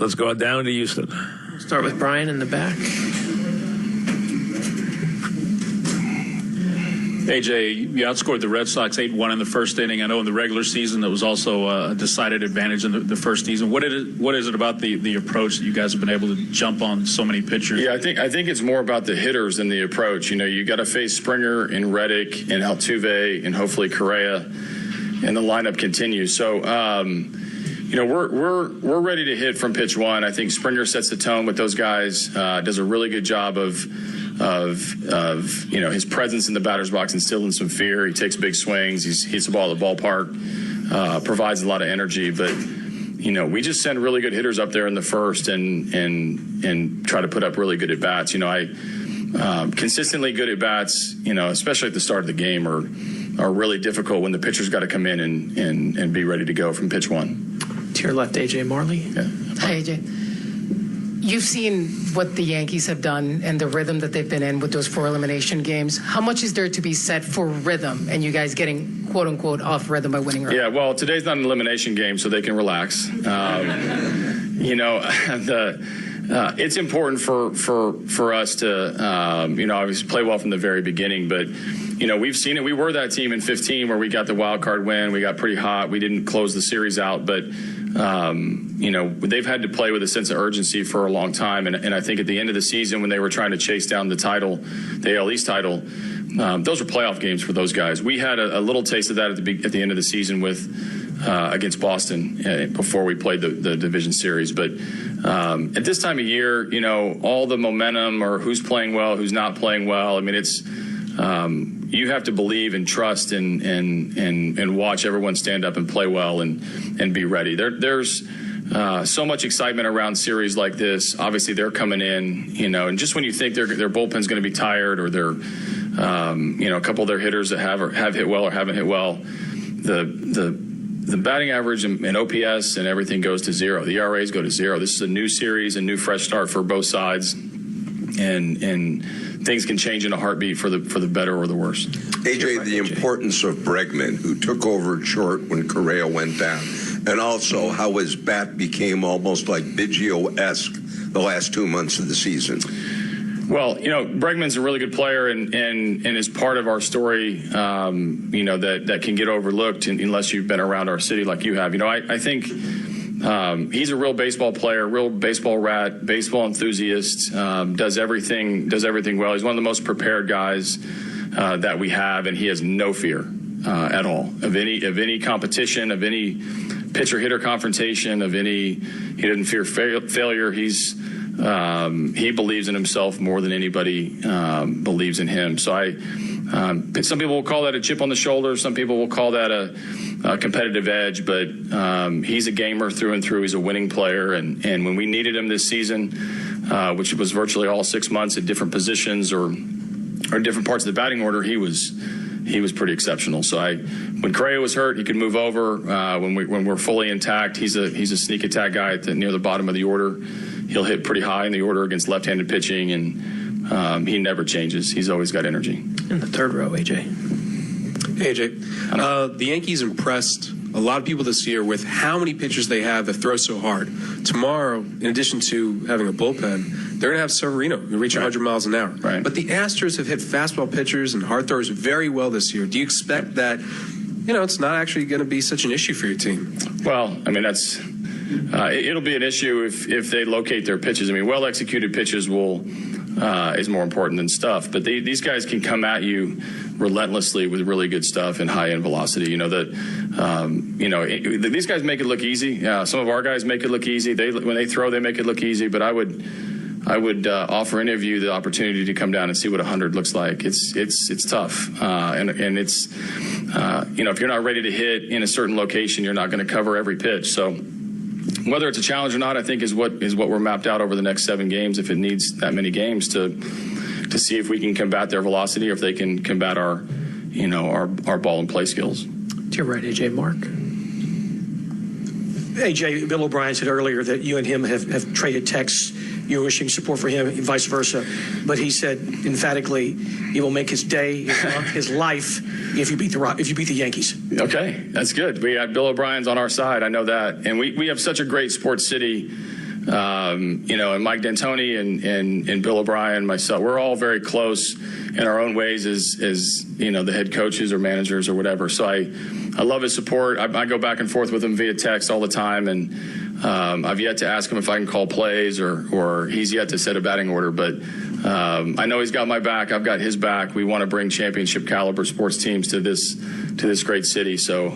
Let's go down to Houston. Start with Brian in the back. AJ, you outscored the Red Sox 8-1 in the first inning. I know in the regular season that was also a decided advantage in the first season. What is it about the approach that you guys have been able to jump on so many pitchers? Yeah, I think it's more about the hitters than the approach. You know, you got to face Springer and Reddick and Altuve and hopefully Correa, and the lineup continues. So, you know, we're ready to hit from pitch one. I think Springer sets the tone with those guys, does a really good job of you know, his presence in the batter's box, instilling some fear. He takes big swings. He hits the ball at the ballpark, provides a lot of energy. But, you know, we just send really good hitters up there in the first and try to put up really good at bats. You know, consistently good at bats, you know, especially at the start of the game are really difficult when the pitcher's got to come in and be ready to go from pitch one. To your left, AJ Marley. Yeah. Hi, AJ. You've seen what the Yankees have done and the rhythm that they've been in with those 4 elimination games. How much is there to be said for rhythm and you guys getting, quote unquote, off rhythm by winning early? Yeah, well, today's not an elimination game, so they can relax. You know, it's important for us to, you know, obviously play well from the very beginning. But, you know, we've seen it. We were that team in 15 where we got the wild card win. We got pretty hot. We didn't close the series out, but you know, they've had to play with a sense of urgency for a long time. And I think at the end of the season, when they were trying to chase down the title, the AL East title, those were playoff games for those guys. We had a little taste of that at the end of the season with against Boston before we played the division series. But at this time of year, you know, all the momentum or who's playing well, who's not playing well. I mean, it's you have to believe and trust and watch everyone stand up and play well and be ready. There's so much excitement around series like this. Obviously, they're coming in, you know, and just when you think their bullpen's going to be tired or they're, you know, a couple of their hitters that have hit well or haven't hit well, the batting average and OPS and everything goes to 0. The ERAs go to 0. This is a new series, a new fresh start for both sides, and things can change in a heartbeat for the better or the worse. AJ, the importance of Bregman, who took over short when Correa went down, and also how his bat became almost like Biggio-esque the last 2 months of the season. Well, you know, Bregman's a really good player and is part of our story, you know, that can get overlooked unless you've been around our city like you have. You know, I think he's a real baseball player, real baseball rat, baseball enthusiast, does everything well. He's one of the most prepared guys that we have, and he has no fear at all of any competition, of any pitcher-hitter confrontation, he doesn't fear failure. He believes in himself more than anybody believes in him. So some people will call that a chip on the shoulder. Some people will call that a competitive edge. But he's a gamer through and through. He's a winning player. And when we needed him this season, which was virtually all 6 months at different positions or different parts of the batting order, he was pretty exceptional. So when Correa was hurt, he could move over. When we're fully intact, he's a sneak attack guy near the bottom of the order. He'll hit pretty high in the order against left-handed pitching, and he never changes. He's always got energy. In the third row, AJ. Hey, AJ. The Yankees impressed a lot of people this year with how many pitchers they have that throw so hard. Tomorrow, in addition to having a bullpen, they're going to have Severino who reach 100 miles an hour. Right. But the Astros have hit fastball pitchers and hard throwers very well this year. Do you expect that, you know, it's not actually going to be such an issue for your team? Well, I mean, that's it'll be an issue if they locate their pitches. I mean, well-executed pitches is more important than stuff. But these guys can come at you relentlessly with really good stuff and high-end velocity. You know that. These guys make it look easy. Some of our guys make it look easy. When they throw, they make it look easy. But I would offer any of you the opportunity to come down and see what 100 looks like. It's tough, and it's you know, if you're not ready to hit in a certain location, you're not going to cover every pitch. So whether it's a challenge or not, I think is what we're mapped out over the next 7 games. If it needs that many games to see if we can combat their velocity or if they can combat our ball and play skills. To your right, AJ. Mark. AJ, Bill O'Brien said earlier that you and him have traded texts. You're wishing support for him and vice versa. But he said emphatically he will make his day, his life, if you beat the Yankees. Okay, that's good. We have Bill O'Brien's on our side. I know that. And we have such a great sports city and Mike D'Antoni and Bill O'Brien, myself, we're all very close in our own ways as the head coaches or managers or whatever. So I love his support. I go back and forth with him via text all the time, and I've yet to ask him if I can call plays or he's yet to set a batting order. But I know he's got my back. I've got his back. We want to bring championship caliber sports teams to this great city. So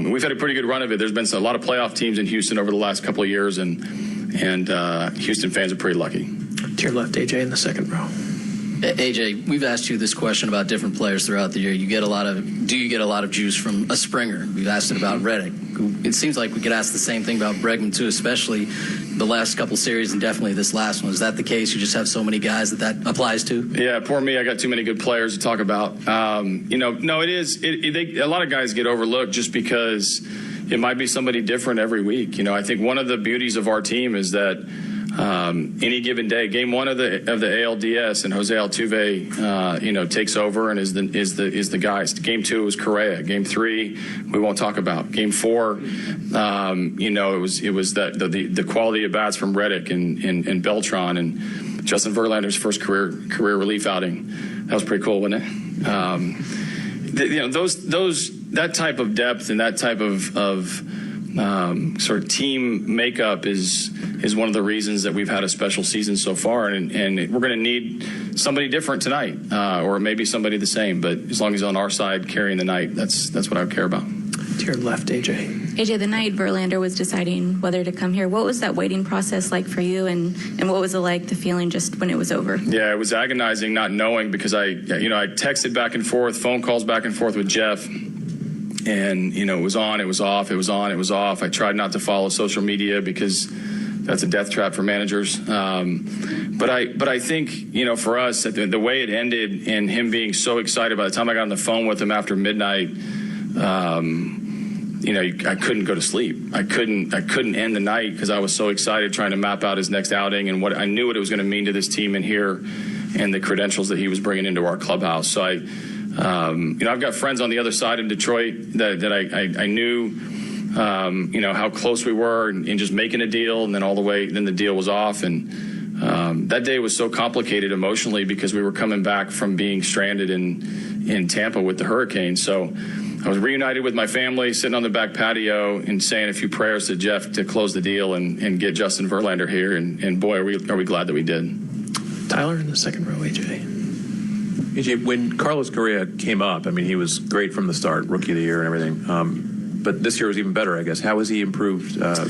we've had a pretty good run of it. There's been a lot of playoff teams in Houston over the last couple of years, and Houston fans are pretty lucky. To your left, AJ, in the second row. AJ, we've asked you this question about different players throughout the year. Do you get a lot of juice from a Springer? We've asked it about Reddick. It seems like we could ask the same thing about Bregman too, especially the last couple series and definitely this last one. Is that the case? You just have so many guys that applies to? Yeah, poor me. I got too many good players to talk about. No, it is. A lot of guys get overlooked just because it might be somebody different every week. I think one of the beauties of our team is that any given day, game one of the ALDS, and Jose Altuve, takes over and is the guys. Game two was Correa. Game three, we won't talk about. Game four, it was that the quality of bats from Reddick and Beltran and Justin Verlander's first career relief outing. That was pretty cool, wasn't it? That type of depth and that type of sort of team makeup is one of the reasons that we've had a special season so far, and we're going to need somebody different tonight, or maybe somebody the same, but as long as he's on our side carrying the night, that's what I care about. To your left, AJ. AJ, the night Verlander was deciding whether to come here, what was that waiting process like for you, and what was it like, the feeling just when it was over? Yeah, it was agonizing not knowing, because I texted back and forth, phone calls back and forth with Jeff. And, it was on, it was off, it was on, it was off. I tried not to follow social media because that's a death trap for managers. But I think, for us, the way it ended and him being so excited, by the time I got on the phone with him after midnight, I couldn't go to sleep. I couldn't end the night because I was so excited trying to map out his next outing and what I knew what it was going to mean to this team in here and the credentials that he was bringing into our clubhouse. So I've got friends on the other side in Detroit that I knew, how close we were in just making a deal, and then the deal was off. And that day was so complicated emotionally because we were coming back from being stranded in Tampa with the hurricane. So I was reunited with my family, sitting on the back patio and saying a few prayers to Jeff to close the deal and get Justin Verlander here. And boy, are we glad that we did. Tyler in the second row, AJ. AJ, when Carlos Correa came up, he was great from the start, rookie of the year and everything. But this year was even better, I guess. How has he improved over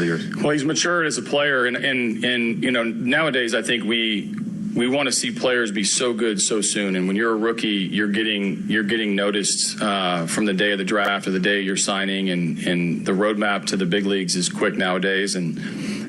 the years? Well, he's matured as a player, and nowadays I think we want to see players be so good so soon. And when you're a rookie, you're getting noticed from the day of the draft or the day you're signing, and the roadmap to the big leagues is quick nowadays. And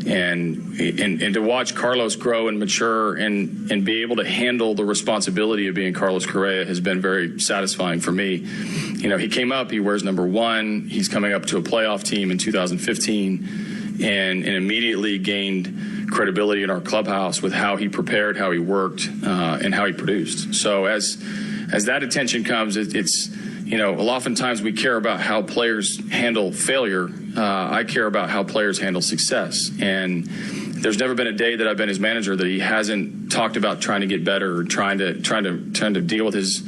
to watch Carlos grow and mature and be able to handle the responsibility of being Carlos Correa has been very satisfying for me. He came up, he wears number 1. He's coming up to a playoff team in 2015 and immediately gained credibility in our clubhouse with how he prepared, how he worked, and how he produced. So as that attention comes, it's oftentimes we care about how players handle failure. I care about how players handle success. And there's never been a day that I've been his manager that he hasn't talked about trying to get better or trying to deal with his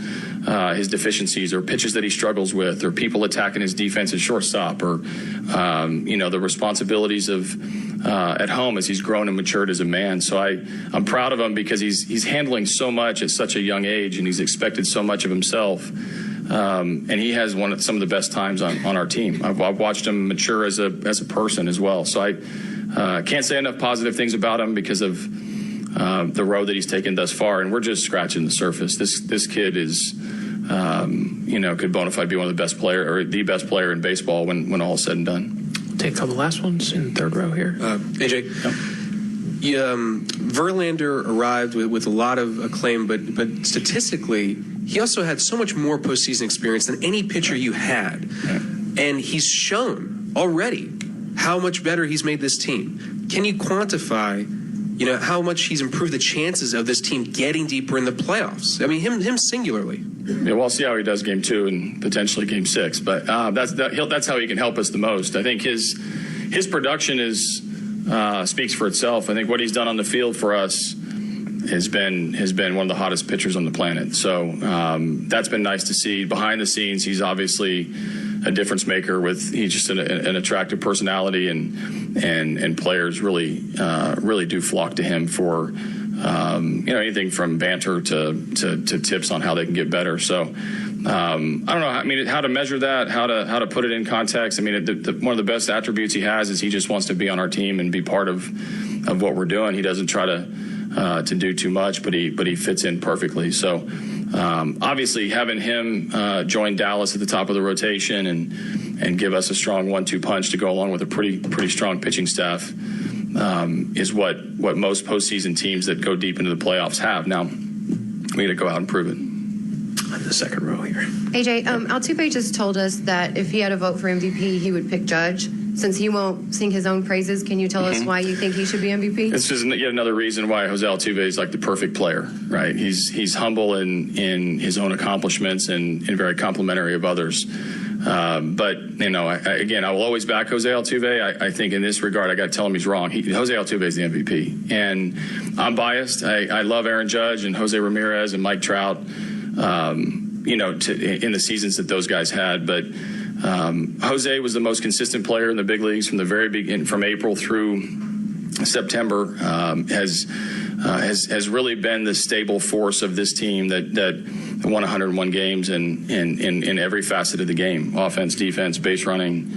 deficiencies or pitches that he struggles with or people attacking his defense at shortstop or the responsibilities of at home as he's grown and matured as a man. So I'm proud of him because he's handling so much at such a young age and he's expected so much of himself. And he has some of the best times on our team. I've watched him mature as a person as well. So I can't say enough positive things about him because of the road that he's taken thus far. And we're just scratching the surface. This kid is, could bona fide be one of the best player or the best player in baseball when all is said and done. Take a couple last ones in the third row here. AJ. Verlander arrived with a lot of acclaim, but statistically, he also had so much more postseason experience than any pitcher you had. Yeah. And he's shown already how much better he's made this team. Can you quantify, how much he's improved the chances of this team getting deeper in the playoffs? Him singularly. Yeah, we'll see how he does game 2 and potentially game 6. But that's how he can help us the most. I think his production is speaks for itself. I think what he's done on the field for us has been one of the hottest pitchers on the planet. So that's been nice to see. Behind the scenes, he's obviously a difference maker. He's just an attractive personality, and players really do flock to him for anything from banter to tips on how they can get better. So I don't know. I mean, how to measure that, how to put it in context. I mean, one of the best attributes he has is he just wants to be on our team and be part of what we're doing. He doesn't try to do too much, but he fits in perfectly. So obviously having him join Dallas at the top of the rotation and give us a strong 1-2 punch to go along with a pretty strong pitching staff is what most postseason teams that go deep into the playoffs have. Now we got to go out and prove it. On the second row here. AJ, Altuve just told us that if he had a vote for MVP, he would pick Judge. Since he won't sing his own praises, can you tell us why you think he should be MVP? This is yet another reason why Jose Altuve is like the perfect player, right? He's humble in his own accomplishments and very complimentary of others. But I will always back Jose Altuve. I think in this regard, I got to tell him he's wrong. Jose Altuve is the MVP, and I'm biased. I love Aaron Judge and Jose Ramirez and Mike Trout. In the seasons that those guys had, but Jose was the most consistent player in the big leagues from the very beginning, from April through September. Has really been the stable force of this team that won 101 games in every facet of the game: offense, defense, base running.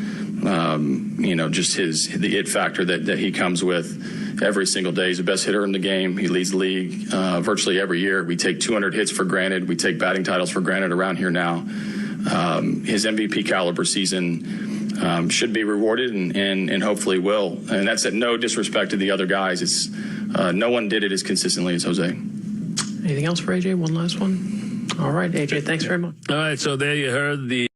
Just the it factor that he comes with every single day. He's the best hitter in the game. He leads the league virtually every year. We take 200 hits for granted. We take batting titles for granted around here now. His MVP caliber season should be rewarded and hopefully will. And that's at no disrespect to the other guys. It's no one did it as consistently as Jose. Anything else for AJ? One last one? All right, AJ, thanks very much. All right, so there you heard the